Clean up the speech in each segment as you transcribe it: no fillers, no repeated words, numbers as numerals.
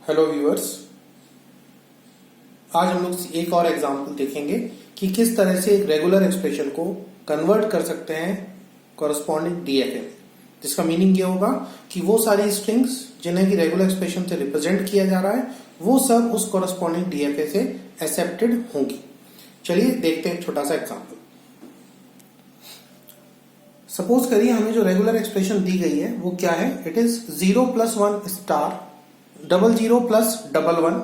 Hello viewers, आज हम लोग एक और एग्जाम्पल देखेंगे कि किस तरह से एक रेगुलर एक्सप्रेशन को कन्वर्ट कर सकते हैं कॉरस्पॉन्डिंग डीएफए में। जिसका मीनिंग ये होगा कि वो सारी स्ट्रिंग्स जिन्हें कि रेगुलर एक्सप्रेशन से रिप्रेजेंट किया जा रहा है वो सब उस कॉरस्पॉन्डिंग डीएफए से एक्सेप्टेड होंगी। चलिए देखते हैं एक छोटा सा एग्जाम्पल। सपोज करिए हमें जो रेगुलर एक्सप्रेशन दी गई है वो क्या है। It is 0 + 1 star 00 + 11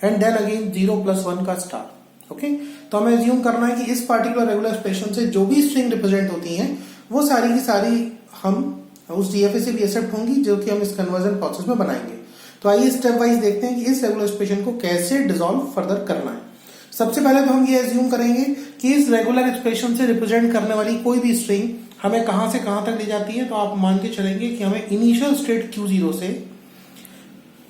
and then again 0 + 1 का स्टार। ओके, तो हमें एज्यूम करना है कि इस पार्टिकुलर रेगुलर एक्सप्रेशन से जो भी स्ट्रिंग रिप्रेजेंट होती हैं वो सारी की सारी हम उस डीएफए से भी एक्सेप्ट होंगी, जो कि हम इस कन्वर्जन प्रोसेस में बनाएंगे। तो आइए स्टेप वाइज देखते हैं कि इस रेगुलर एक्सप्रेशन को कैसे डिसॉल्व फर्दर करना है। सबसे पहले तो हम ये एज्यूम करेंगे कि इस रेगुलर एक्सप्रेशन से रिप्रेजेंट करने वाली कोई भी स्ट्रिंग हमें कहां से कहां तक ले जाती है। तो आप मान के चलेंगे कि हमें इनिशियल स्टेट Q0 से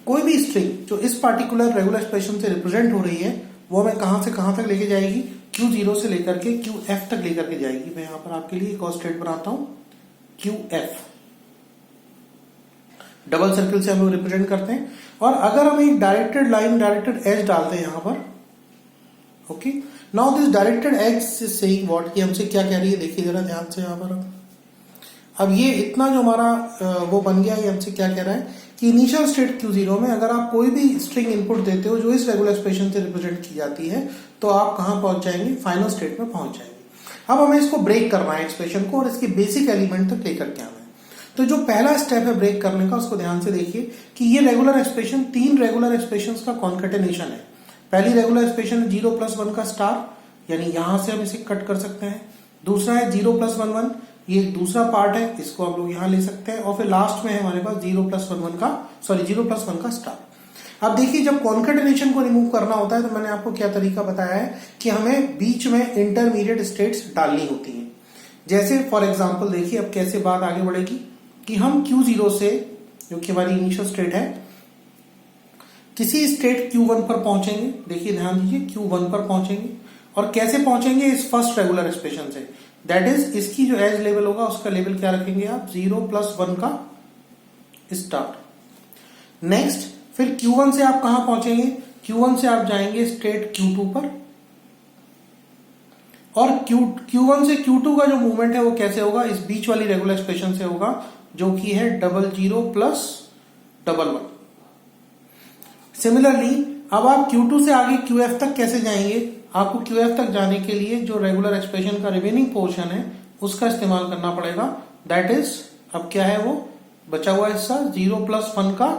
कोई भी स्ट्रिंग जो इस पार्टिकुलर रेगुलर एक्सप्रेशन से रिप्रेजेंट हो रही है वो हमें कहां से कहां तक लेके जाएगी, Q0 से लेकर के QF तक लेकर के जाएगी। मैं यहां पर आपके लिए एक और स्टेट बनाता हूं, QF। डबल सर्किल से हम लोग रिप्रेजेंट करते हैं और अगर हम एक डायरेक्टेड लाइन डायरेक्टेड एज डालते हैं यहां पर, okay, now this directed edge is saying what, कि हमसे क्या कह रही है, देखिए जरा ध्यान से यहां पर। अब ये इतना जो हमारा वो बन गया, ये हमसे क्या कह रहा है कि इनिशियल स्टेट Q0 में अगर आप कोई भी स्ट्रिंग इनपुट देते हो जो इस रेगुलर एक्सप्रेशन से रिप्रेजेंट की जाती है तो आप कहां पहुंच जाएंगे, फाइनल स्टेट में पहुंच जाएंगे। अब हमें इसको ब्रेक करना है एक्सप्रेशन को और इसके बेसिक एलिमेंट तक लेकर के आना है। तो जो पहला स्टेप है ब्रेक करने का, उसको ध्यान से देखिए कि ये रेगुलर एक्सप्रेशन 3 रेगुलर एक्सप्रेशन का कॉन्केटेनेशन है। पहली रेगुलर एक्सप्रेशन 0 + 1 का स्टार, यानी यहां से हम इसे कट कर सकते हैं। दूसरा है 0 + 1 1, ये दूसरा पार्ट है, इसको हम लोग यहां ले सकते हैं। और फिर लास्ट में है हमारे पास 0 + 1 का स्टार। अब देखिए जब कॉन्केटेनेशन को रिमूव करना होता है तो मैंने आपको क्या तरीका बताया है कि हमें बीच में इंटरमीडिएट स्टेट्स डालनी होती हैं। जैसे फॉर एग्जांपल देखिए अब कैसे बात आगे बढ़ेगी कि हम Q0 से, जो कि हमारी इनिशियल स्टेट है, किसी स्टेट Q1 पर पहुंचेंगे। देखिए ध्यान दीजिए, Q1 पर पहुंचेंगे और कैसे पहुंचेंगे, इस फर्स्ट रेगुलर एक्सप्रेशन से। दैट इज इसकी जो एज लेवल होगा उसका लेवल क्या रखेंगे आप, 0 + 1 का स्टार। नेक्स्ट फिर Q1 से आप कहां पहुंचेंगे, Q1 से आप जाएंगे स्टेट Q2 पर और Q1 से Q2 का जो मूवमेंट है वो कैसे होगा, इस बीच वाली रेगुलर एक्सप्रेशन से होगा जो कि है 00 + 11। सिमिलरली अब आप Q2 से आगे QF तक कैसे जाएंगे, आपको QF तक जाने के लिए जो रेगुलर एक्सप्रेशन का रिमेनिंग पोर्शन है उसका इस्तेमाल करना पड़ेगा। दैट इज अब क्या है वो बचा हुआ हिस्सा 0 + 1 का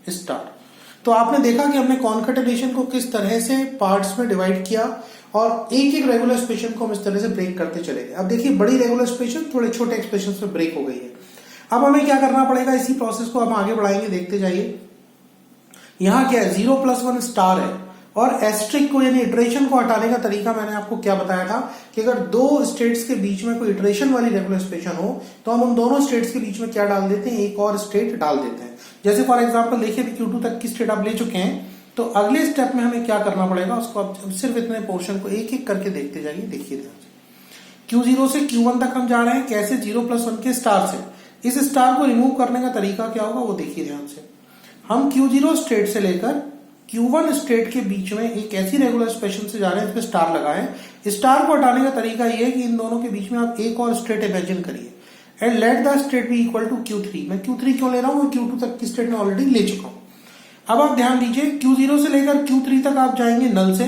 स्टार। तो आपने देखा कि हमने कॉन्केटेनेशन को किस तरह से पार्ट्स में डिवाइड किया और एक एक रेगुलर एक्सप्रेशन को हम इस तरह से ब्रेक करते चले गए। अब देखिए बड़ी रेगुलर एक्सप्रेशन थोड़े छोटे एक्सप्रेशन में ब्रेक हो गई है। अब हमें क्या करना पड़ेगा, इसी प्रोसेस को हम आगे बढ़ाएंगे, देखते जाइए। यहां क्या है, 0 + 1 स्टार है और एस्ट्रिक को यानी इटरेशन को हटाने का तरीका मैंने आपको क्या बताया था कि अगर दो स्टेट्स के बीच में कोई इटरेशन वाली रेगुलर एक्सप्रेशन हो तो हम उन दोनों स्टेट्स के बीच में क्या डाल देते हैं, एक और स्टेट डाल देते हैं। जैसे फॉर एग्जांपल देखिए Q2 तक की स्टेट आप ले चुके हैं, तो अगले स्टेप में हमें क्या करना पड़ेगा, उसको आप सिर्फ इतने पोर्शन को एक एक करके देखते जाइए। देखिए ध्यान से, Q0 से Q1 तक हम जा रहे हैं, कैसे, 0 + 1 के स्टार से। इस स्टार को रिमूव करने का तरीका क्या होगा वो देखिए ध्यान से। हम Q0 स्टेट से लेकर Q1 स्टेट के बीच में एक ऐसी रेगुलर एक्सप्रेशन से जा रहे हैं जिसमें स्टार लगा है। स्टार को हटाने का तरीका ये है कि इन दोनों के बीच में आप एक और स्टेट इमेजिन करिए and let the state be equal to Q3। मैं Q3 क्यों ले रहा हूं, Q2 तक की स्टेट में ऑलरेडी ले चुका हूं। अब आप ध्यान दीजिए, Q0 से लेकर Q3 तक आप जाएंगे नल से,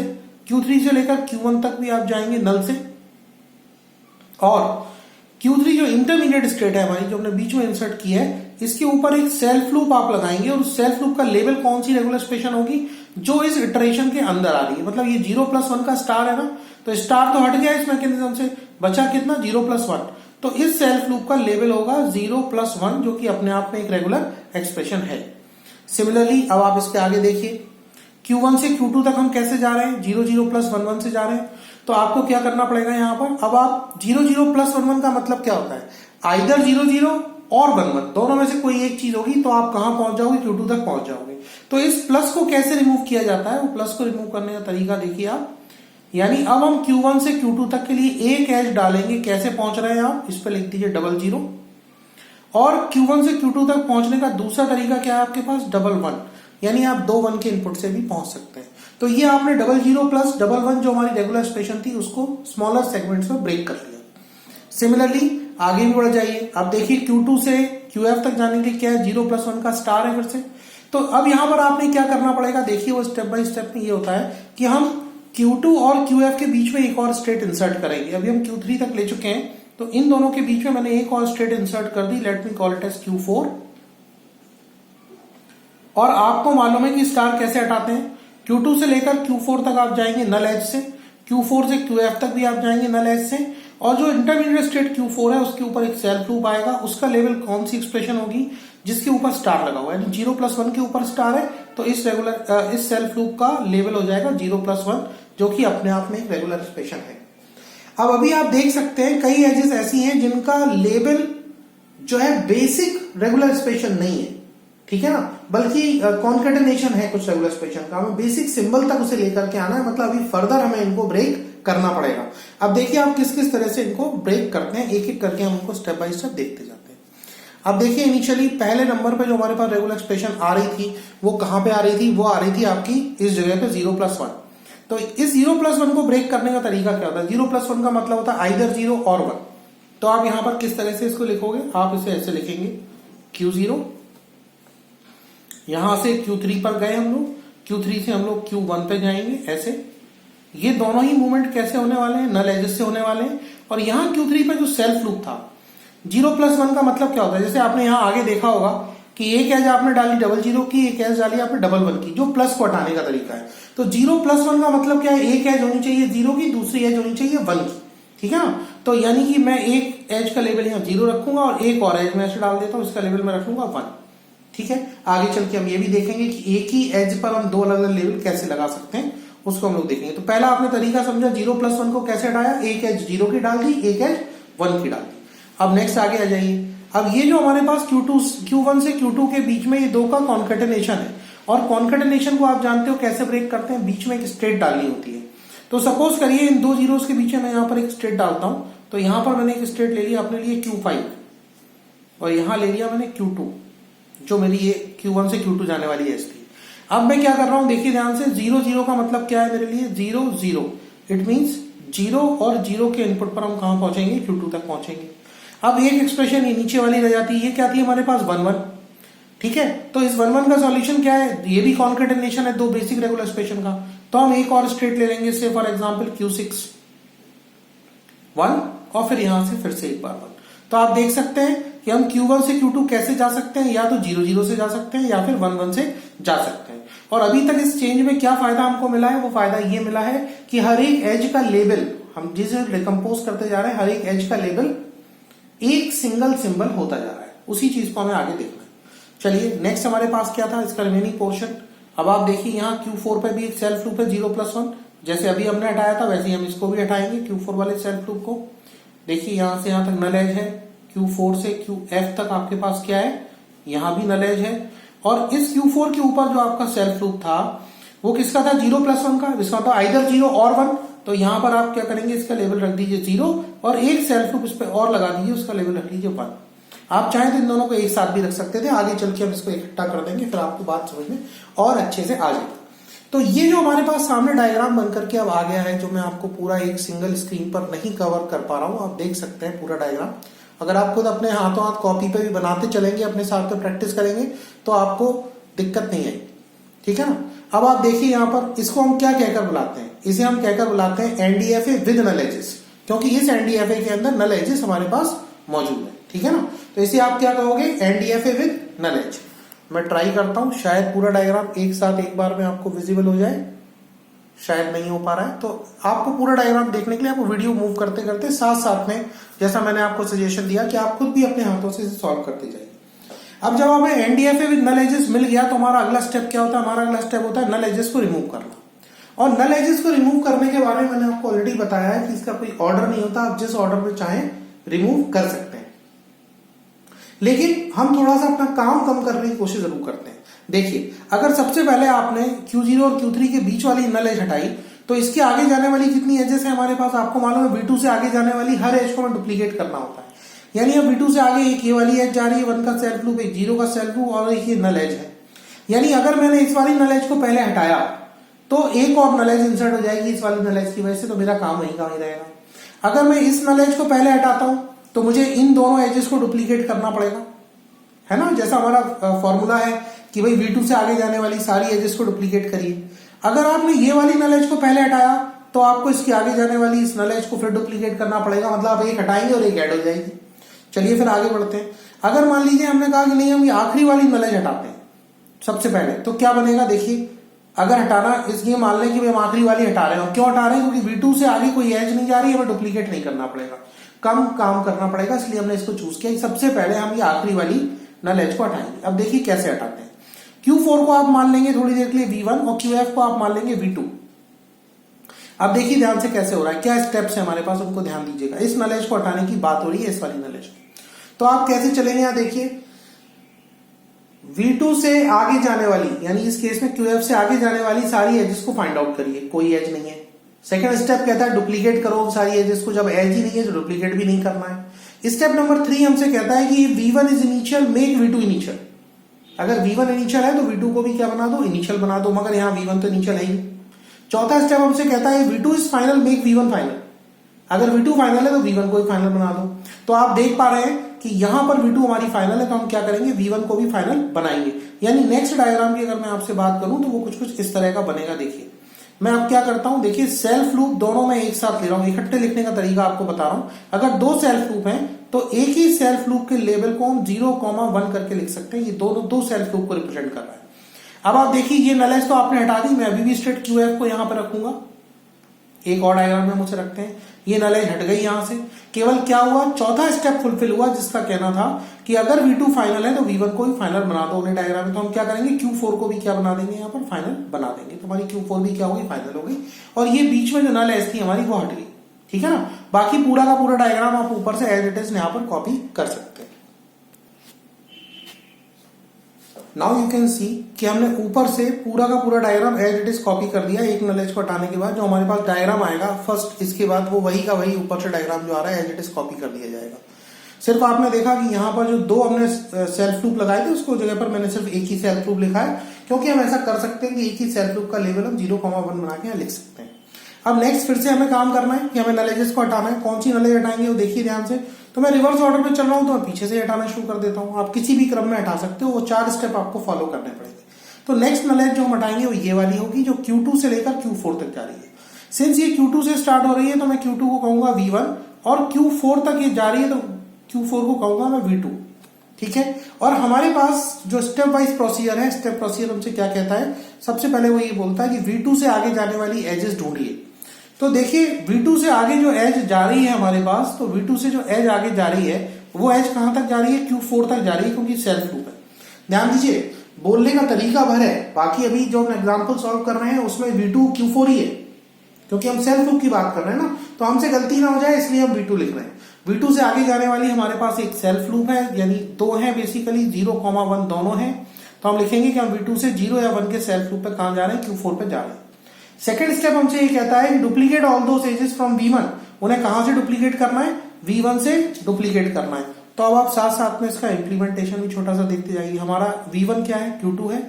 Q3 से लेकर Q1 तक भी आप जाएंगे नल से, और Q3 जो इंटरमीडिएट स्टेट है हमारी, जो हमने बीच में इंसर्ट की है, इसके ऊपर एक सेल्फ लूप आप लगाएंगे और उस सेल्फ लूप का लेवल कौन सी रेगुलर एक्सप्रेशन होगी, जो इस इटरेशन के अंदर आ रही है। मतलब ये 0 + 1 का स्टार है ना, तो स्टार तो हट गया इस मैकेनिज्म से, बचा कितना, 0 + 1। तो इस सेल्फ लूप का लेवल होगा 0 + 1, जो कि अपने आप में एक रेगुलर एक्सप्रेशन है। सिमिलरली अब आप इसके आगे देखिए, Q1 से Q2 तक हम कैसे जा रहे हैं, 0 0 + 1 1 से जा रहे हैं। तो आपको क्या करना पड़ेगा यहाँ पर, अब आप 0 0 + 1 1 का मतलब क्या होता है, आइदर 0 0 और 1 1 दोनों में से कोई एक चीज होगी, तो आप कहां पहुंच जाओगे, Q2 तक पहुंच जाओगे। तो इस प्लस को कैसे रिमूव किया जाता है, वो प्लस को रिमूव करने का तरीका देखिए आप। यानी अब हम Q1 से Q2 तक के लिए एक एज डालेंगे, कैसे पहुंच रहे हैं आप, इस पर लिख दीजिए 00। और Q1 से Q2 तक पहुंचने का दूसरा तरीका क्या है आपके पास, 11। यानी आप 2 1 के इनपुट से भी पहुंच सकते हैं। तो ये आपने 00 प्लस 11 जो हमारी रेगुलर एक्सप्रेशन थी उसको स्मॉलर सेगमेंट्स में ब्रेक कर लिया। सिमिलरली आगे भी बढ़ जाइए, अब देखिए Q2 से QF तक जाने के लिए क्या है, 0 प्लस 1 का स्टार है फिर से। तो अब यहां पर आपने क्या करना पड़ेगा, देखिए वो स्टेप बाय स्टेप में ये होता है कि हम Q2 और QF के बीच में एक और स्टेट इंसर्ट करेंगे। अभी हम Q3 तक ले चुके हैं, तो इन दोनों के बीच में मैंने एक और स्टेट इंसर्ट कर दी, let me call it as Q4। और आपको मालूम है कि स्टार कैसे हटाते हैं, Q2 से लेकर Q4 तक आप जाएंगे नल एज से, Q4 से QF तक भी आप जाएंगे नल एज से, और जो इंटरमीडिएट स्टेट Q4 है उसके ऊपर एक सेल्फ लूप आएगा, उसका लेवल कौन सी एक्सप्रेशन होगी जिसके ऊपर स्टार लगा हुआ है, यानी 0 प्लस 1 के ऊपर स्टार है, तो इस सेल्फ लूप का लेवल हो जाएगा 0 प्लस 1, जो कि अपने आप में एक रेगुलर एक्सप्रेशन है। अब अभी आप देख सकते हैं कई एजेस ऐसी हैं जिनका लेवल जो है बेसिक रेगुलर एक्सप्रेशन नहीं है, ठीक है ना, बल्कि कॉन्केटेनेशन है कुछ रेगुलर एक्सप्रेशन का, हमें बेसिक सिंबल तक उसे लेकर के आना है, मतलब अभी फर्दर हमें इनको ब्रेक करना पड़ेगा। अब देखिए आप किस किस तरह से इनको ब्रेक करते हैं, एक एक करके हम उनको स्टेप बाय स्टेप देखते जाते हैं। अब देखिए इनिशियली पहले नंबर पे जो हमारे पास रेगुलर एक्सप्रेशन आ रही थी वो कहां पे आ रही थी, वो आ रही थी आपकी इस जगह पे 0 प्लस 1। तो इस 0 प्लस 1 को ब्रेक करने का तरीका क्या होता है, 0 प्लस 1 का मतलब होता है आइदर 0 और 1। तो आप यहां पर किस तरह से इसको लिखोगे, आप इसे ऐसे लिखेंगे Q0, यहां से Q3 पर गए हम लोग, Q3 से हम लोग Q1 पे जाएंगे ऐसे। ये दोनों ही मूवमेंट कैसे होने वाले हैं, नल एजेस से होने वाले हैं। और यहां Q3 पे जो सेल्फ लूप था 0 प्लस 1 का मतलब क्या होता है, जैसे आपने यहां आगे देखा होगा कि एक एज आपने डाली 00 की, एक एज डाली आपने 11 की, जो प्लस को हटाने का तरीका है। तो 0 प्लस 1 का मतलब क्या है, एक एज होनी चाहिए 0 की, दूसरी एज होनी चाहिए 1 की, ठीक है ना। तो यानी कि मैं एक एज का लेवल यहाँ 0 रखूंगा और एक और एज में ऐसे डाल देता हूं, इसका लेवल मैं रखूंगा 1, ठीक है। आगे चल के हम ये भी देखेंगे कि एक ही एज पर हम 2 अलग अलग लेवल कैसे लगा सकते हैं, उसको हम लोग देखेंगे। तो पहला आपने तरीका समझा, 0 प्लस 1 को कैसे हटाया, एक एज 0 की डाल दी, एक एज 1 की डाल दी। अब नेक्स्ट आगे आ जाइए, अब ये जो हमारे पास Q1 से Q2 के बीच में ये 2 का कॉन्केटेनेशन है, और कॉन्केटेनेशन को आप जानते हो कैसे ब्रेक करते हैं, बीच में एक स्टेट डालनी होती है। तो सपोज करिए इन 2 जीरोस के बीच में मैं यहाँ पर एक स्टेट डालता हूं, तो यहां पर मैंने एक स्टेट ले लिया अपने लिए Q5, और यहां ले लिया मैंने Q2, जो मेरी ये Q1 से Q2 जाने वाली एज थी। अब मैं क्या कर रहा हूं, देखिए ध्यान से, 0 0 का मतलब क्या है मेरे लिए, 0 0, इट मींस 0 और 0 के इनपुट पर हम कहां पहुंचेंगे, Q2 तक पहुंचेंगे। अब एक एक्सप्रेशन ये नीचे वाली रह जाती है, ये क्या थी हमारे पास 1 1, ठीक है। तो इस 1 1 का सॉल्यूशन क्या है, ये भी कॉन्केटेनेशन है 2 बेसिक रेगुलर एक्सप्रेशन का। तो हम एक और स्टेट ले लेंगे, से फॉर एग्जांपल Q6 1, और फिर यहां से फिर से एक बार 1। तो आप देख सकते हैं कि हम Q1 से Q2 कैसे जा सकते हैं, या तो 0 0 से जा सकते हैं या फिर 1 1 से जा सकते हैं। और अभी तक इस चेंज में क्या फायदा हमको मिला है, वो फायदा ये मिला है कि हर एक एज का लेवल, हम जिसे डिकम्पोज करते जा रहे हैं, हर एक एज का लेवल एक सिंगल सिंबल होता जा रहा है। उसी चीज को हमें आगे देखना है। चलिए नेक्स्ट हमारे पास क्या था, इसका रिमेनिंग पोर्शन। अब आप देखिए यहाँ Q4 पे भी एक सेल्फ लूप है 0 प्लस 1, जैसे अभी हमने हटाया था वैसे ही हम इसको भी हटाएंगे Q4 वाले सेल्फ लूप को। देखिए यहां से यहां तक नल एज है, Q4 से QF तक आपके पास क्या है, यहां भी नल एज है। और इस Q4 के ऊपर जो आपका सेल्फ लूप था वो किसका था, 0 प्लस 1 का, इसका था आइदर 0 और 1। तो यहां पर आप क्या करेंगे, इसका लेवल रख दीजिए 0 और एक सेल्फ लूप इस पर और लगा दीजिए, उसका लेवल रख लीजिए 1। आप चाहें तो इन दोनों को एक साथ भी रख सकते थे, आगे चल के हम इसको इकट्ठा कर देंगे, फिर आपको बात समझ में और अच्छे से आ जाएगी। तो ये जो हमारे पास सामने डायग्राम बनकर के अब आ गया है, जो मैं आपको पूरा एक सिंगल स्क्रीन पर नहीं कवर कर पा रहा हूं, आप देख सकते हैं पूरा डायग्राम। अगर आप खुद अपने हाथों हाथ कॉपी पे भी बनाते चलेंगे, अपने साथ में प्रैक्टिस करेंगे, तो आपको दिक्कत नहीं आएगी, ठीक है ना। अब आप देखिए यहाँ पर, इसको हम क्या कहकर बुलाते हैं, इसे हम कहकर बुलाते हैं एनडीएफए विद नल एजेस, क्योंकि इस एनडीएफए के अंदर नल एजेस हमारे पास मौजूद है, ठीक है ना। तो इसे आप क्या कहोगे, एनडीएफए विद नल एज। मैं ट्राई करता हूं, शायद पूरा डायग्राम एक साथ एक बार में आपको विजिबल हो जाए, शायद नहीं हो पा रहा है। तो आपको पूरा डायग्राम देखने के लिए आपको वीडियो मूव करते करते साथ साथ में, जैसा मैंने आपको सजेशन दिया कि आप खुद भी अपने हाथों से सॉल्व करते जाइए। अब जब हमें एनडीएफए विद नल एजेस मिल गया, तो हमारा अगला स्टेप क्या होता है, हमारा अगला स्टेप होता है नल एजेस को रिमूव करना। और नल एजेस को रिमूव करने के बारे में मैंने आपको ऑलरेडी बताया है कि इसका कोई ऑर्डर नहीं होता, आप जिस ऑर्डर में चाहें रिमूव कर सकते हैं। लेकिन हम थोड़ा सा अपना काम कम करने की कोशिश जरूर करते हैं। देखिए, अगर सबसे पहले आपने Q0 और Q3 के बीच वाली नल एज हटाई, तो इसके आगे जाने वाली कितनी एजेस है हमारे पास, आपको मालूम है V2 से आगे जाने वाली हर एज को हमें डुप्लीकेट करना होता है। यानी अब V2 से आगे एक ये वाली एज जा रही है, 1 का सेल्फ लूप, एक 0 का सेल्फ लूप और एक ये नल एज है। यानी अगर मैंने इस वाली नल एज को पहले हटाया तो एक और नल एज इंसर्ट हो जाएगी इस वाली नल एज की वजह से, तो मेरा काम वहीं का वहीं रहेगा। अगर मैं इस नल एज को पहले हटाता हूं तो मुझे इन दोनों एजेस को डुप्लीकेट करना पड़ेगा, है ना, जैसा हमारा फॉर्मूला है कि भाई V2 से आगे जाने वाली सारी एजेस को डुप्लीकेट करिए। अगर आपने ये वाली नल एज को पहले हटाया तो आपको इसके आगे जाने वाली इस नल एज को फिर डुप्लीकेट करना पड़ेगा, मतलब आप एक हटाएंगे और एक ऐड हो जाएगी। चलिए फिर आगे बढ़ते हैं। अगर मान लीजिए हमने कहा कि नहीं हम ये आखिरी वाली नल एज हटाते हैं सबसे पहले, तो क्या बनेगा देखिए। अगर हटाना इसलिए मान लें कि भाई हम आखिरी वाली हटा रहे हैं, और क्यों हटा रहे हैं, क्योंकि V2 से आगे कोई एज नहीं जा रही है, हमें डुप्लीकेट नहीं करना पड़ेगा, कम काम करना पड़ेगा, इसलिए हमने इसको चूज किया। सबसे पहले हम ये आखिरी वाली नल एज को हटाएंगे। अब देखिए कैसे हटाते हैं। Q4 को आप मान लेंगे थोड़ी देर के लिए V1 और QF को आप मान लेंगे V2। अब देखिए ध्यान से कैसे हो रहा है, क्या स्टेप्स है हमारे पास, उनको ध्यान दीजिएगा। इस नल एज को हटाने की बात हो रही है, इस वाली नल एज की। तो आप कैसे चलेंगे, यहां देखिए V2 से आगे जाने वाली, यानी इस केस में QF से आगे जाने वाली सारी एजेस को फाइंड आउट करिए, कोई एज नहीं है। सेकंड स्टेप कहता है डुप्लीकेट करो सारी एजेस को, जब एज ही नहीं है तो डुप्लीकेट भी नहीं करना है। स्टेप नंबर 3 हमसे कहता है कि V1 is initial, make V2 initial. अगर V1 इनिशियल है तो V2 को भी क्या बना दो, इनिशियल बना दो, मगर यहाँ V1 तो इनिशियल है ही। चौथा स्टेप हमसे कहता है V2 is final, make V1 final. अगर V2 फाइनल है तो V1 को भी फाइनल बना दो। तो आप देख पा रहे हैं कि यहां पर V2 हमारी फाइनल है, तो हम क्या करेंगे, V1 को भी फाइनल बनाएंगे। यानी नेक्स्ट डायग्राम की अगर मैं आपसे बात करूं तो वो कुछ कुछ इस तरह का बनेगा। देखिए मैं अब क्या करता हूं, देखिए सेल्फ लूप दोनों मैं एक साथ ले रहा हूं, इकट्ठे लिखने का तरीका आपको बता रहा हूं। अगर दो सेल्फ लूप हैं तो एक ही सेल्फ लूप के लेवल को हम 0,1 करके लिख सकते हैं। ये दोनों दो सेल्फ लूप को रिप्रेजेंट कर रहा है। अब आप देखिए ये नल एज तो आपने हटा दी, मैं अभी भी स्टेट QF को यहां पर रखूंगा। एक और डायग्राम में मुझे रखते हैं, ये नल एज हट गई यहां से। केवल क्या हुआ, चौथा स्टेप फुलफिल हुआ, जिसका कहना था कि अगर V2 फाइनल है तो V1 को भी फाइनल बना दो अगले डायग्राम में। तो हम क्या करेंगे, Q4 को भी क्या बना देंगे, यहाँ पर फाइनल बना देंगे। तो हमारी Q4 भी क्या होगी, फाइनल हो गई। और ये बीच में जो नल एज थी हमारी वो हट गई, ठीक है ना। बाकी पूरा का पूरा डायग्राम आप ऊपर से एज इट इज यहाँ पर कॉपी कर सकते हैं। नाउ यू कैन सी कि हमने ऊपर से पूरा का पूरा diagram as it is copy कर दिया। एक नल एज को हटाने के बाद जो हमारे पास डायग्राम आएगा फर्स्ट, इसके बाद वो वही का वही ऊपर से डायग्राम जो आ रहा है एज इट इज कॉपी कर दिया जाएगा। सिर्फ आपने देखा कि यहाँ पर जो दो हमने सेल्फ लूप लगाए थे उसको जगह पर मैंने सिर्फ एक ही सेल्फ लूप लिखा है, क्योंकि हम ऐसा कर सकते हैं कि एक ही सेल्फ लूप का लेवल हम 0,1 बना के यहाँ लिख सकते हैं। अब नेक्स्ट फिर से हमें काम करना है कि हमें नल एजेस को हटाना है। कौन सी नल एज हटाएंगे वो देखिए ध्यान से। तो मैं रिवर्स ऑर्डर में चल रहा हूं, तो मैं पीछे से हटाना शुरू कर देता हूं। आप किसी भी क्रम में हटा सकते हो, वो 4 स्टेप आपको फॉलो करने पड़ेंगे। तो नेक्स्ट नल एज जो हम हटाएंगे वो ये वाली होगी, जो Q2 से लेकर Q4 तक जा रही है। सिंस ये Q2 से स्टार्ट हो रही है तो मैं Q2 को कहूंगा V1, और Q4 तक ये जा रही है तो Q4 को कहूंगा मैं V2, ठीक है। और हमारे पास जो स्टेप वाइज प्रोसीजर है, स्टेप प्रोसीजर हमसे क्या कहता है, सबसे पहले वो ये बोलता है कि V2 से आगे जाने वाली एजेस ढूंढिए। तो देखिए V2 से आगे जो एज जा रही है हमारे पास, तो V2 से जो एज आगे जा रही है वो एज कहां तक जा रही है, Q4 तक जा रही है, क्योंकि सेल्फ लूप है। ध्यान दीजिए बोलने का तरीका भर है, बाकी अभी जो हम एग्जांपल सॉल्व कर रहे हैं उसमें V2 Q4 ही है, क्योंकि हम सेल्फ लूप की बात कर रहे हैं ना। तो हमसे गलती ना हो जाए इसलिए हम V2 लिख रहे हैं। V2 से आगे जाने वाली हमारे पास एक सेल्फ लूप है, यानी दो है बेसिकली, 0,1 दोनों है। तो हम लिखेंगे कि हम V2 से 0 या 1 के सेल्फ लूप पे कहां जा रहे हैं, Q4 पे जा रहे हैं। सेकेंड स्टेप हमसे ये कहता है duplicate all those edges from V1। उन्हें कहां से डुप्लीकेट करना है, V1 से डुप्लीकेट करना है। तो अब आप साथ साथ में इसका इंप्लीमेंटेशन भी छोटा सा देखते जाइए। हमारा V1 क्या है, Q2 है।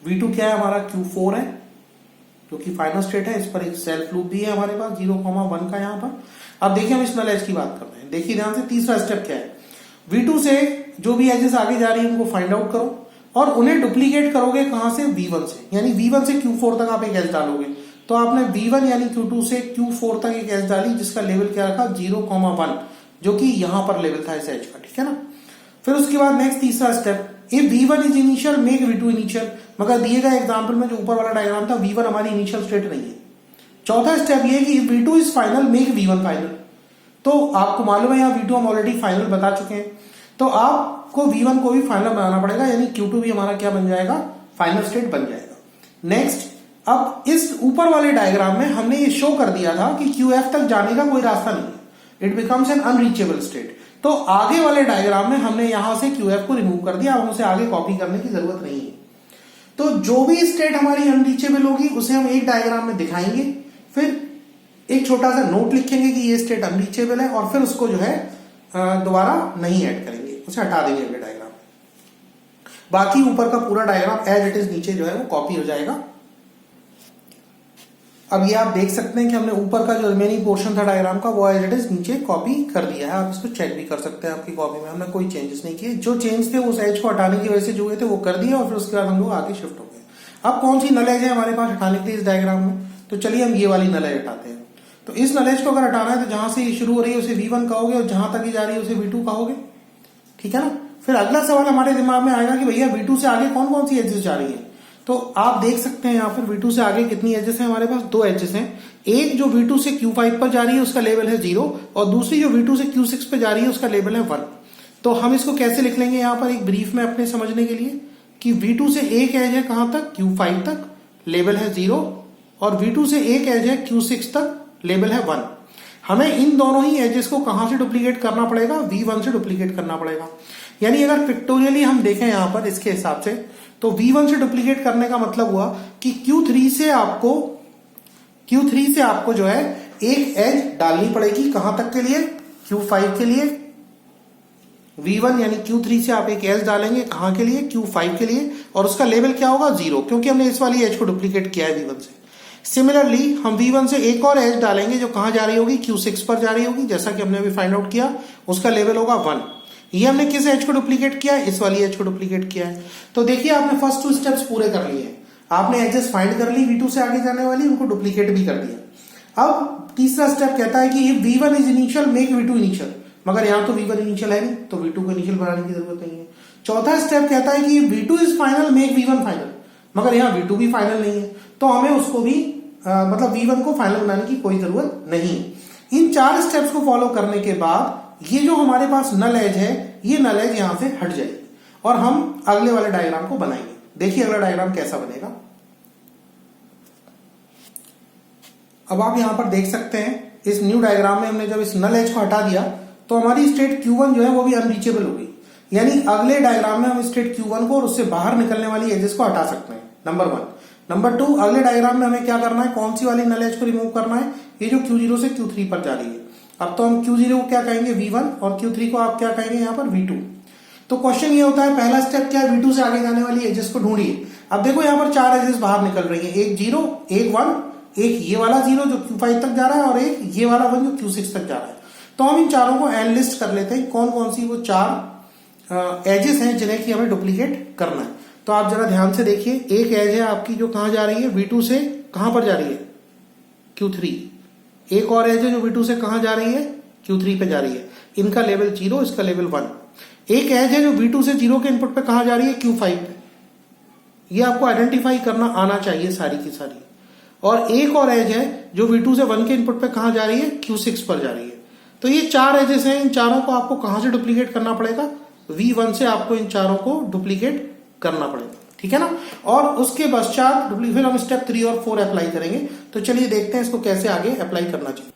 V2 क्या है हमारा, Q4 है, जो कि फाइनल स्टेट है। इस पर एक सेल्फ लूप भी है हमारे पास 0,1 का यहाँ पर। अब देखिए हम इस नल एज की बात कर रहे हैं। देखिए ध्यान से तीसरा स्टेप क्या है, V2 से जो भी एजेस आगे जा रही है उनको फाइंड आउट करो और उन्हें डुप्लीकेट करोगे कहां से, V1 से। यानी V1 से Q4 तक आप एक एज डालोगे। तो आपने V1 यानी Q2 से Q4 तक एक एज डाली, जिसका लेवल क्या रखा, 0,1, जो कि यहां पर लेवल था इस एज का, ठीक है ना। फिर उसके बाद नेक्स्ट तीसरा step, if V1 is initial make V2 initial. मगर दिए गए एग्जाम्पल में जो ऊपर वाला डायग्राम था, V1 हमारी इनिशियल स्टेट नहीं है। चौथा स्टेप ये कि if V2 is final make V1 final. तो आपको मालूम है यहाँ V2 हम ऑलरेडी फाइनल बता चुके हैं, तो आपको V1 को भी फाइनल बनाना पड़ेगा, यानी Q2 भी हमारा क्या बन जाएगा, फाइनल स्टेट बन जाएगा। नेक्स्ट, अब इस ऊपर वाले डायग्राम में हमने ये शो कर दिया था कि QF तक जाने का कोई रास्ता नहीं है, it becomes N unreachable state. तो आगे वाले डायग्राम में हमने यहां से QF को रिमूव कर दिया, हम उसे आगे कॉपी करने की जरूरत नहीं है। तो जो भी स्टेट हमारी अनरीचेबल होगी उसे हम एक डायग्राम में दिखाएंगे, फिर एक छोटा सा नोट लिखेंगे कि ये स्टेट अनरीचेबल है, और फिर उसको जो है दोबारा नहीं ऐड करेंगे, उसे हटा देंगे अगले डायग्राम में। बाकी ऊपर का पूरा डायग्राम एज इट इज नीचे जो है वो कॉपी हो जाएगा। अब ये आप देख सकते हैं कि हमने ऊपर का जो रिमेनिंग पोर्शन था डायग्राम का वो एज इट इज नीचे कॉपी कर दिया है। आप इसको चेक भी कर सकते हैं आपकी कॉपी में, हमने कोई चेंजेस नहीं किए। जो चेंज थे उस एज को हटाने की वजह से जो हुए थे वो कर दिए और फिर उसके बाद हम लोग आगे शिफ्ट हो गए। अब कौन सी नल एज है हमारे पास हटाने के लिए इस डायग्राम में, तो चलिए हम ये वाली नल एज हटाते हैं। तो इस नल एज को अगर हटाना है तो जहां से ये शुरू हो रही है उसे V1 कहोगे और जहां तक ये जा रही है उसे V2 कहोगे, ठीक है ना। फिर अगला सवाल हमारे दिमाग में आएगा कि भैया V2 से आगे कौन कौन सी एजेस जा रही है। तो आप देख सकते हैं यहाँ पर V2 से आगे कितनी एजेस है हमारे पास, 2 एजेस हैं। एक जो V2 से Q5 पर जा रही है उसका लेवल है 0 और दूसरी जो V2 से Q6 पे जा रही है उसका लेवल है 1। तो हम इसको कैसे लिख लेंगे यहाँ पर एक ब्रीफ में अपने समझने के लिए कि V2 से एक एज है कहां तक, Q5 तक, लेवल है 0 और V2 से एक एज है Q6 तक, लेवल है 1। हमें इन दोनों ही एजेस को कहां से डुप्लीकेट करना पड़ेगा, V1 से डुप्लीकेट करना पड़ेगा। यानी अगर पिक्टोरियली हम देखें यहां पर इसके हिसाब से तो V1 से डुप्लीकेट करने का मतलब हुआ कि Q3 से आपको जो है एक एज डालनी पड़ेगी कहां तक के लिए, Q5 के लिए। V1 यानी Q3 से आप एक एज डालेंगे कहां के लिए, Q5 के लिए, और उसका लेवल क्या होगा 0, क्योंकि हमने इस वाली एज को डुप्लीकेट किया है V1 से। सिमिलरली हम V1 से एक और एज डालेंगे जो कहां जा रही होगी, Q6 पर जा रही होगी, जैसा कि हमने अभी फाइंड आउट किया, उसका लेवल होगा 1। ये हमने किस एज को डुप्लीकेट किया है, इस वाली एज को डुप्लीकेट किया है। तो देखिए आपने फर्स्ट 2 स्टेप्स पूरे कर लिए हैं, आपने एजेस फाइंड कर ली V2 से आगे जाने वाली, उनको डुप्लीकेट भी कर दिया। अब तीसरा स्टेप कहता है कि V1 is initial make V2 initial, मगर यहां तो V1 इनिशियल है नहीं तो V2 को इनिशियल बनाने की जरूरत नहीं है। चौथा स्टेप कहता है कि V2 is final make V1 final, मगर यहां V2 भी फाइनल नहीं है तो हमें उसको भी मतलब V1 को फाइनल बनाने की कोई जरूरत नहीं है। इन 4 स्टेप्स को फॉलो करने के बाद ये जो हमारे पास नल एज है ये नल एज यहां से हट जाएगी और हम अगले वाले डायग्राम को बनाएंगे। देखिए अगला डायग्राम कैसा बनेगा। अब आप यहां पर देख सकते हैं इस न्यू डायग्राम में हमने जब इस नल एज को हटा दिया तो हमारी स्टेट Q1 जो है वो भी अनरीचेबल हो गई। यानी अगले डायग्राम में हम स्टेट Q1 को और उससे बाहर निकलने वाली एजेस को हटा सकते हैं, नंबर 1। नंबर 2, अगले डायग्राम में हमें क्या करना है, कौन सी वाली नल एज को रिमूव करना है, ये जो Q0 से Q3 पर जा रही है। अब तो हम Q0 को क्या कहेंगे V1 और Q3 को आप क्या कहेंगे यहाँ पर V2। तो क्वेश्चन ये होता है पहला स्टेप क्या है, V2 से आगे जाने वाली एजेस को ढूंढिए। अब देखो यहाँ पर 4 एजेस बाहर निकल रही है, एक 0, एक 1, एक ये वाला 0 जो Q5 तक जा रहा है और एक ये वाला 1 जो Q6 तक जा रहा है। तो हम इन चारों को एनलिस्ट कर लेते हैं कौन कौन सी वो 4 एजेस हैं जिन्हें कि हमें डुप्लीकेट करना है। तो आप जरा ध्यान से देखिए, एक एज है आपकी जो कहां जा रही है, V2 से कहां पर जा रही है, Q3। एक और एज है जो V2 से कहां जा रही है, Q3 पे जा रही है, इनका लेवल 0, इसका लेवल 1। एक एज है जो V2 से 0 के इनपुट पे कहां जा रही है, Q5 पे। ये आपको आइडेंटिफाई करना आना चाहिए सारी की सारी। और एक और एज है जो V2 से 1 के इनपुट पे कहां जा रही है, Q6 पर जा रही है। तो ये 4 एजेस हैं, इन चारों को आपको कहां से डुप्लीकेट करना पड़ेगा, V1 से आपको इन चारों को डुप्लीकेट करना पड़ेगा, ठीक है ना। और उसके पश्चात फिर हम स्टेप 3 और 4 अप्लाई करेंगे। तो चलिए देखते हैं इसको कैसे आगे अप्लाई करना चाहिए।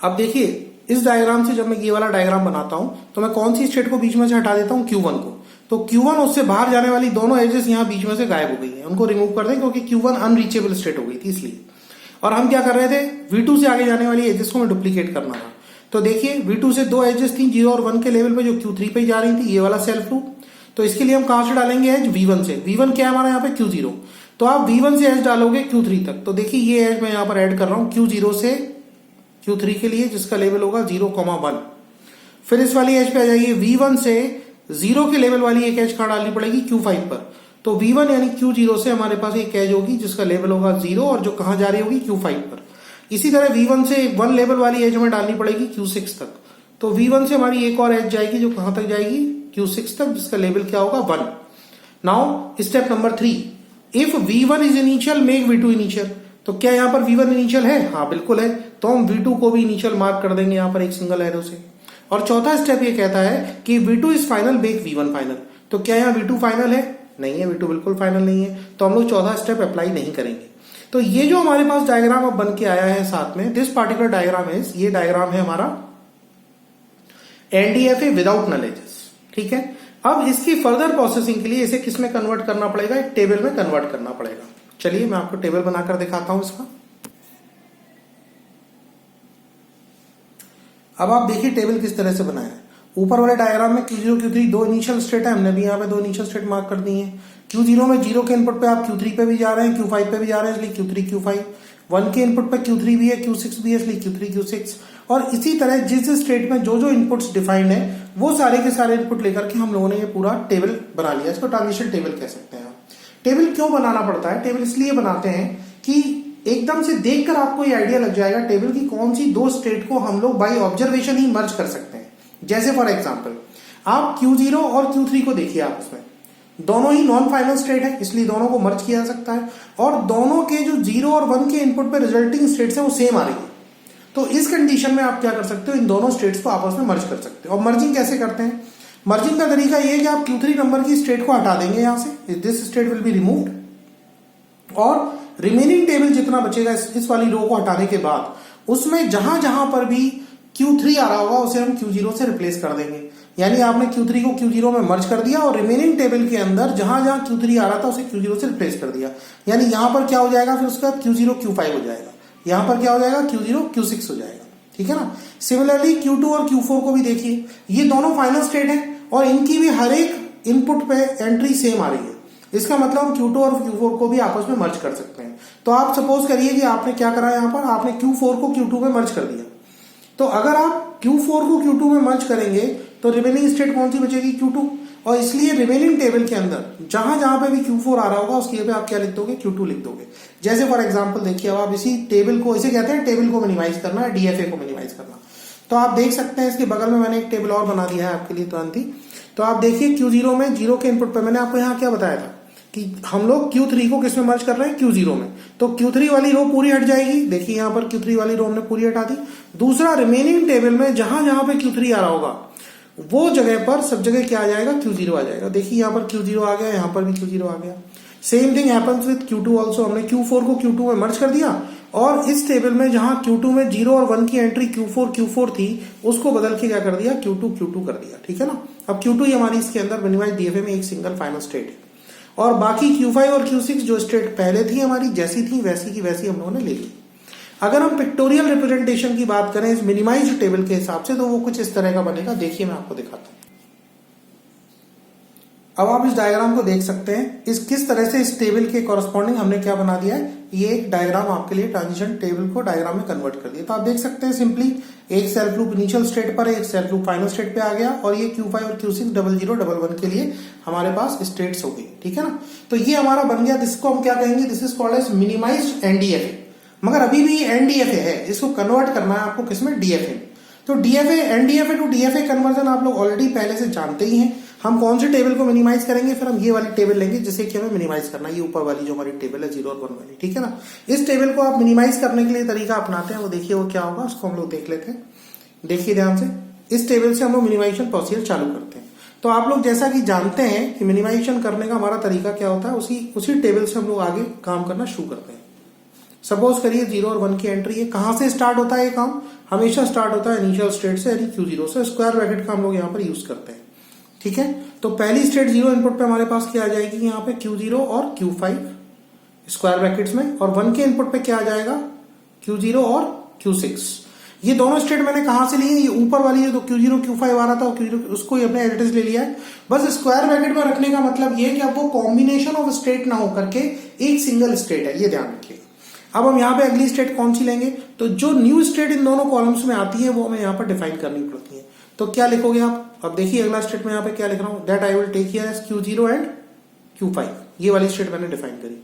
अब देखिए इस डायग्राम से जब मैं ये वाला डायग्राम बनाता हूं तो मैं कौन सी स्टेट को बीच में से हटा देता हूं, Q1 को। तो Q1 उससे बाहर जाने वाली दोनों एजेस यहां बीच में से गायब हो गई है, उनको रिमूव कर दें क्योंकि Q1 अनरीचेबल स्टेट हो गई थी इसलिए। और हम क्या कर रहे थे, V2 से आगे जाने वाली एजेस को हमें डुप्लीकेट करना था। तो देखिए V2 से 2 एजेस थी 0 और 1 के लेवल पे जो Q3 पे जा रही थी, ये वाला सेल्फ लूप। तो इसके लिए हम कहां से डालेंगे एज, V1 से। V1 क्या है हमारा यहाँ पे, Q0। तो आप V1 से एज डालोगे Q3 तक। तो देखिए ये एज मैं यहाँ पर ऐड कर रहा हूं Q0 से Q3 के लिए, जिसका लेवल होगा 0,1। फिर इस वाली एज पे आ जाइए, V1 से 0 के लेवल वाली एक एज कहां डालनी पड़ेगी, Q5 पर। तो V1 यानी Q0 से हमारे पास एक एज होगी जिसका लेवल होगा 0 और जो कहां जा रही होगी, Q5 पर। इसी तरह V1 से 1 लेवल वाली एज हमें डालनी पड़ेगी Q6 तक। तो V1 से हमारी एक और एज जाएगी जो कहां तक जाएगी, Q6 तक, जिसका लेवल क्या होगा, 1। Now step number 3, if V1 is initial make V2 initial. तो क्या यहाँ पर V1 इनिशियल है, हाँ बिल्कुल है। तो हम V2 को भी इनिशियल मार्क कर देंगे यहाँ पर एक सिंगल एरो से। और चौथा स्टेप ये कहता है कि V2 is final make V1 final. तो क्या यहाँ V2 फाइनल है, नहीं है, V2 बिल्कुल फाइनल नहीं है। तो हम लोग चौथा स्टेप अप्लाई नहीं करेंगे। तो ये जो हमारे पास डायग्राम अब बन के आया है साथ में, दिस पार्टिकुलर डायग्राम इज, ये डायग्राम है हमारा NDFA विदाउट नल एजेस, ठीक है। अब इसकी फर्दर प्रोसेसिंग के लिए इसे किस में कन्वर्ट करना पड़ेगा, एक टेबल में कन्वर्ट करना पड़ेगा। चलिए मैं आपको टेबल बनाकर दिखाता हूं इसका। अब आप देखिए टेबल किस तरह से बनाया है। ऊपर वाले डायग्राम में Q0 Q3 दो इनिशियल स्टेट है, हमने भी यहाँ पे दो इनिशियल स्टेट मार्क कर दी है। Q0 में 0 के इनपुट पे आप Q3 पे भी जा रहे हैं, Q5 पे भी जा रहे हैं, इसलिए Q3 Q5। 1 के इनपुट पे Q3 भी है, Q6 भी है, इसलिए Q3 Q6। और इसी तरह जिस स्टेट में जो जो इनपुट्स डिफाइंड है वो सारे के सारे इनपुट लेकर के हम लोगों ने ये पूरा टेबल बना लिया। इसको ट्रांजिशन टेबल कह सकते हैं। टेबल क्यों बनाना पड़ता है? टेबल इसलिए बनाते हैं कि एकदम से देखकर आपको ये आइडिया लग जाएगा टेबल की कौन सी दो स्टेट को हम लोग बाय ऑब्जर्वेशन ही मर्ज कर सकते हैं। जैसे फॉर एग्जांपल आप Q0 और Q3 को देखिए, आपस में दोनों ही नॉन फाइनल स्टेट है, इसलिए दोनों को मर्ज किया जा सकता है। और दोनों के जो 0 और 1 के इनपुट पे रिजल्टिंग स्टेट्स है वो सेम आ रही है। तो इस कंडीशन में आप क्या कर सकते हो, इन दोनों स्टेट्स को आपस में मर्ज कर सकते हो। और मर्जिंग कैसे करते हैं? मर्जिंग का तरीका ये है कि आप Q3 नंबर की स्टेट को हटा देंगे यहां से, this state will be removed, और रिमेनिंग टेबल जितना बचेगा इस वाली रो को हटाने के बाद उसमें जहां जहां पर भी Q3 आ रहा होगा उसे हम Q0 से रिप्लेस कर देंगे। यानी आपने Q3 को Q0 में मर्ज कर दिया और रिमेनिंग टेबल के अंदर जहां जहां Q3 आ रहा था उसे Q0 से रिप्लेस कर दिया। यानी यहां पर क्या हो जाएगा, फिर उसके बाद Q0 Q5 हो जाएगा, यहां पर क्या हो जाएगा, Q0 Q6 हो जाएगा। ठीक है ना। सिमिलरली Q2 और Q4 को भी देखिए, ये दोनों फाइनल स्टेट है और इनकी भी हर एक इनपुट पे एंट्री सेम आ रही है। इसका मतलब हम Q2 और Q4 को भी आपस में मर्ज कर सकते हैं। तो आप सपोज करिए कि आपने क्या करा, यहां पर आपने Q4 को Q2 में मर्ज कर दिया। तो अगर आप Q4 को Q2 में मर्ज करेंगे तो रिमेनिंग स्टेट कौन सी बचेगी, Q2। और इसलिए रिमेनिंग टेबल के अंदर जहां जहां पे भी Q4 आ रहा होगा उसकी जगह पे आप क्या लिख दोगे, Q2 लिख दोगे। जैसे फॉर एग्जांपल देखिए, अब आप इसी टेबल को, इसे कहते हैं टेबल को मिनिमाइज करना है, DFA को मिनिमाइज करना। तो आप देख सकते हैं इसके बगल में मैंने एक टेबल और बना दिया है आपके लिए तुरंत ही। तो आप देखिए Q0 में 0 के इनपुट पे मैंने आपको यहाँ क्या बताया था कि हम लोग Q3 को किस में मर्ज कर रहे हैं, Q0 में। तो Q3 वाली रो पूरी हट जाएगी, देखिए यहाँ पर Q3 वाली रो हमने पूरी हटा दी। दूसरा, रिमेनिंग टेबल में जहां जहां पे Q3 आ रहा होगा वो जगह पर सब जगह क्या आ जाएगा, Q0 आ जाएगा। देखिए यहाँ पर Q0 आ गया, यहाँ पर भी Q0 आ गया। Same thing happens with Q2 also. हमने Q4 को Q2 में मर्ज कर दिया और इस टेबल में जहां Q2 में 0 और 1 की एंट्री Q4 थी उसको बदल के क्या कर दिया, Q2 कर दिया। ठीक है ना। अब Q2 ही हमारी इसके अंदर मिनिमाइज DFA में एक सिंगल फाइनल स्टेट है और बाकी Q5 और Q6 जो स्टेट पहले थी हमारी जैसी थी वैसी की वैसी हम लोगों ने ले ली। अगर हम पिक्टोरियल रिप्रेजेंटेशन की बात करें इस मिनिमाइज्ड टेबल के हिसाब से तो वो कुछ इस तरह का बनेगा। देखिए मैं आपको दिखाता हूं। अब आप इस डायग्राम को देख सकते हैं, इस किस तरह से इस टेबल के कॉरस्पॉन्डिंग हमने क्या बना दिया है। ये एक डायग्राम आपके लिए ट्रांजिशन टेबल को डायग्राम में कन्वर्ट कर दिया। तो आप देख सकते हैं सिंपली एक सेल्फ लूप इनिशियल स्टेट पर, एक सेल्फ लूप फाइनल स्टेट पे आ गया और ये Q5 और Q6 0011 के लिए हमारे पास स्टेट्स हो गई। ठीक है ना। तो ये हमारा बन गया, जिसको हम क्या कहेंगे, this is called as minimised NDFA। मगर अभी भी ये NDFA है, इसको कन्वर्ट करना है आपको किसमें, DFA। तो NDFA टू DFA कन्वर्जन आप लोग ऑलरेडी पहले से जानते ही हैं। हम कौन से टेबल को मिनिमाइज करेंगे, फिर हम ये वाली टेबल लेंगे जिसे कि हमें मिनिमाइज करना है, ये ऊपर वाली जो हमारी टेबल है 0 और 1 वाली। ठीक है ना। इस टेबल को आप मिनिमाइज करने के लिए तरीका अपनाते हैं, वो देखिए वो क्या होगा, उसको हम लोग देख लेते हैं। देखिए ध्यान से, इस टेबल से हम लोग मिनिमाइजेशन प्रोसीजर चालू करते हैं। तो आप लोग जैसा कि जानते हैं कि मिनिमाइजेशन करने का हमारा तरीका क्या होता है, उसी टेबल से हम लोग आगे काम करना शुरू करते हैं। सपोज करिए 0 और 1 की एंट्री है, कहां से स्टार्ट होता है ये काम, हमेशा स्टार्ट होता है इनिशियल स्टेट से, यानी Q0 से। स्क्वायर ब्रैकेट का हम लोग यहाँ पर यूज करते हैं। ठीक है। तो पहली स्टेट 0 इनपुट पे हमारे पास क्या आ जाएगी, यहाँ पे Q0 और Q5 स्क्वायर ब्रैकेट्स में, और 1 के इनपुट पे क्या आ जाएगा, Q0 और Q6। ये दोनों स्टेट मैंने कहां से ली है, ये ऊपर वाली है तो Q0 Q5 आ रहा था, Q0 उसको ही अपने एडिटिव ले लिया है। बस स्क्वायर ब्रैकेट में रखने का मतलब ये कि अब वो कॉम्बिनेशन ऑफ स्टेट ना होकर के एक सिंगल स्टेट है, ये ध्यान रखिए। अब हम यहाँ पे अगली स्टेट कौन सी लेंगे, तो जो न्यू स्टेट इन दोनों कॉलम्स में आती है वो हमें यहाँ पर डिफाइन करनी पड़ती है। तो क्या लिखोगे आप, अब देखिए अगला स्टेट में यहाँ पे क्या लिख रहा हूं, that I will take here as Q0 and Q5। ये वाली स्टेट मैंने डिफाइन करी।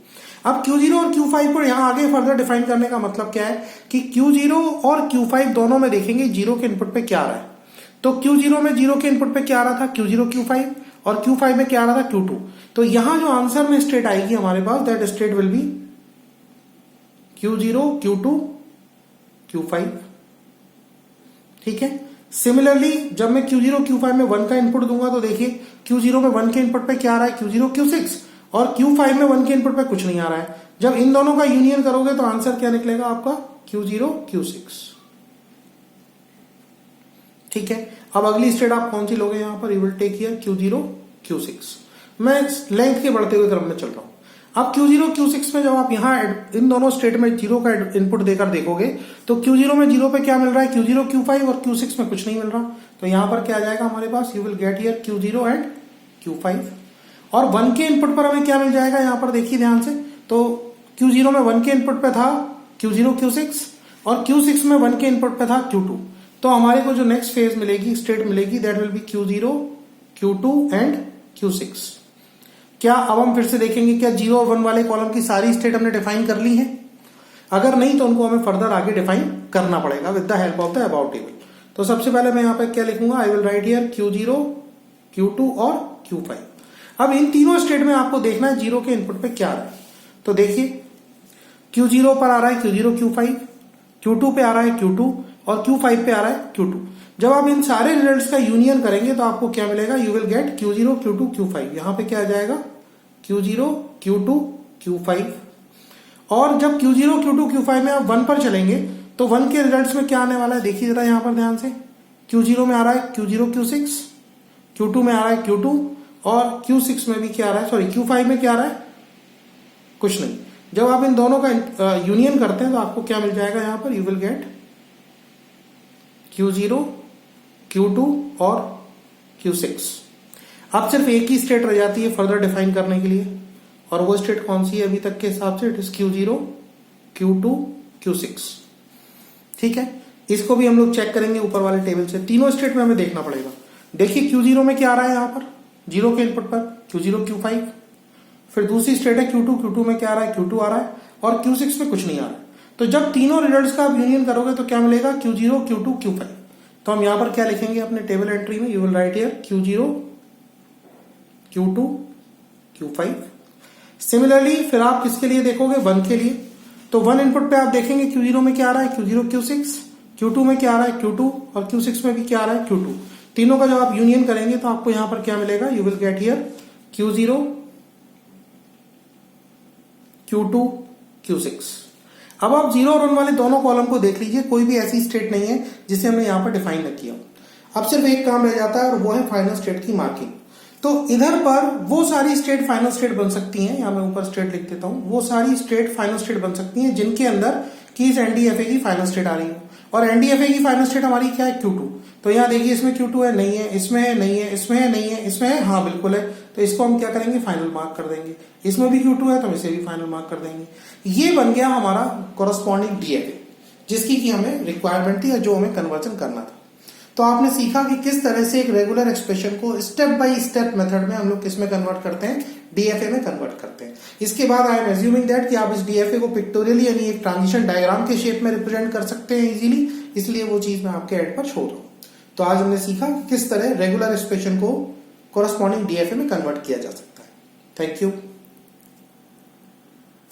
अब Q0 और Q5 को यहाँ आगे फर्दर डिफाइन करने का मतलब क्या है कि Q0 और Q5 दोनों में देखेंगे 0 के इनपुट पे क्या आ रहा है। तो Q0 में 0 के इनपुट पे क्या आ रहा था, Q0 Q5, और Q5 में क्या आ रहा था, Q2। तो यहां जो आंसर में स्टेट आएगी हमारे पास, that state will be Q0 Q2 Q5। ठीक है। सिमिलरली जब मैं Q0 Q5 में 1 का इनपुट दूंगा तो देखिए Q0 में 1 के इनपुट पे क्या आ रहा है, Q0 Q6, और Q5 में 1 के इनपुट पे कुछ नहीं आ रहा है। जब इन दोनों का यूनियन करोगे तो आंसर क्या निकलेगा आपका, Q0 Q6। ठीक है। अब अगली स्टेट आप कौन सी लोगे, यहां पर you will take here Q0 Q6। मैं लेंथ के बढ़ते हुए क्रम में चल रहा हूं। अब Q0 Q6 में जब आप यहाँ इन दोनों स्टेट में जीरो का इनपुट देकर देखोगे तो Q0 में जीरो पे क्या मिल रहा है, Q0 Q5, और Q6 में कुछ नहीं मिल रहा। तो यहाँ पर क्या आ जाएगा हमारे पास, you will get here Q0 and Q5। और 1 के इनपुट पर हमें क्या मिल जाएगा, यहाँ पर देखिए ध्यान से, तो Q0 में 1 के इनपुट पे था Q0 Q6, और Q6 में 1 के इनपुट पे था Q2। तो हमारे को जो नेक्स्ट फेज मिलेगी, स्टेट मिलेगी, that will be Q0 Q2 and Q6। क्या अब हम फिर से देखेंगे क्या 0 और 1 वाले कॉलम की सारी स्टेट हमने डिफाइन कर ली है? अगर नहीं तो उनको हमें फर्दर आगे डिफाइन करना पड़ेगा with the help of the about table. तो सबसे पहले मैं यहाँ पे क्या लिखूंगा, I will write here Q0 Q2 और Q5। अब इन तीनों स्टेट में आपको देखना है जीरो के इनपुट पे क्या आ रहा है। तो देखिए Q0 पर आ रहा है Q0 Q5, Q2 पे आ रहा है Q2, और Q5 पे आ रहा है Q2। जब आप इन सारे रिजल्ट्स का यूनियन करेंगे तो आपको क्या मिलेगा, you will gate Q0 Q2 Q5। यहां पे क्या आ जाएगा, Q0 Q2 Q5। और जब Q0 Q2 Q5 में आप 1 पर चलेंगे तो 1 के रिजल्ट्स में क्या आने वाला है, देखिए जरा यहां पर ध्यान से। Q0 में आ रहा है Q0 Q6, Q2 में आ रहा है Q2, और Q6 में भी क्या आ रहा है, सॉरी Q5 में क्या आ रहा है, कुछ नहीं। जब आप इन दोनों का यूनियन करते हैं तो आपको क्या मिल जाएगा, यहां पर you will gate Q0 Q2 और Q6। अब सिर्फ एक ही स्टेट रह जाती है फर्दर डिफाइन करने के लिए, और वो स्टेट कौन सी है अभी तक के हिसाब से, it is Q0 Q2 Q6। ठीक है, इसको भी हम लोग चेक करेंगे ऊपर वाले टेबल से। तीनों स्टेट में हमें देखना पड़ेगा। देखिए Q0 में क्या आ रहा है, यहां पर जीरो के इनपुट पर Q0 Q5। फिर दूसरी स्टेट है Q2 में क्या आ रहा है, Q2 आ रहा है, और Q6 में कुछ नहीं आ रहा है। तो जब तीनों रिजल्ट्स का आप यूनियन करोगे तो क्या मिलेगा, Q0 Q2 Q5। तो हम यहां पर क्या लिखेंगे अपने टेबल एंट्री में, you will write here Q0 Q2 Q5। Similarly फिर आप किसके लिए देखोगे, 1 के लिए। तो 1 इनपुट पे आप देखेंगे Q0 में क्या आ रहा है, Q0 Q6, Q2 में क्या आ रहा है, Q2, और Q6 में भी क्या आ रहा है, Q2। तीनों का जब आप यूनियन करेंगे तो आपको यहां पर क्या मिलेगा, you will get here Q0 Q2 Q6। अब आप 0 और 1 वाले दोनों कॉलम को देख लीजिए, कोई भी ऐसी स्टेट नहीं है जिसे हमने यहां पर डिफाइन न किया। अब सिर्फ एक काम रह जाता है और वो है फाइनल स्टेट की मार्किंग। तो इधर पर वो सारी स्टेट फाइनल स्टेट बन सकती हैं, यहां मैं ऊपर स्टेट लिख देता हूं, वो सारी स्टेट फाइनल स्टेट बन सकती हैं जिनके अंदर की इस एनडीएफए की फाइनल स्टेट आ रही है। और एनडीएफए की फाइनल स्टेट हमारी क्या है, Q2। तो यहां देखिए इसमें Q2 है, नहीं है, इसमें है, नहीं है, इसमें है, नहीं है, इसमें है, हाँ बिल्कुल है। तो इसको हम क्या करेंगे, फाइनल मार्क कर देंगे। इसमें भी Q2 है तो हम इसे भी फाइनल मार्क कर देंगे। ये बन गया हमारा कोरस्पॉन्डिंग डीएफए, जिसकी की हमें रिक्वायरमेंट थी या जो हमें कन्वर्जन करना था। तो आपने सीखा कि किस तरह से एक रेगुलर एक्सप्रेशन को स्टेप बाय स्टेप मेथड में हम लोग किस में कन्वर्ट करते हैं, डीएफए में कन्वर्ट करते हैं। इसके बाद आई एम एज्यूमिंग दैट कि आप इस डीएफए को पिक्टोरियली यानी एक ट्रांजिशन डायग्राम के शेप में रिप्रेजेंट कर सकते हैं इजीली, इसलिए वो चीज मैं आपके एड पर छोड़ रहा हूं। तो आज हमने सीखा किस तरह रेगुलर एक्सप्रेशन को कोरस्पॉन्डिंग डीएफए में कन्वर्ट किया जा सकता है। Thank you.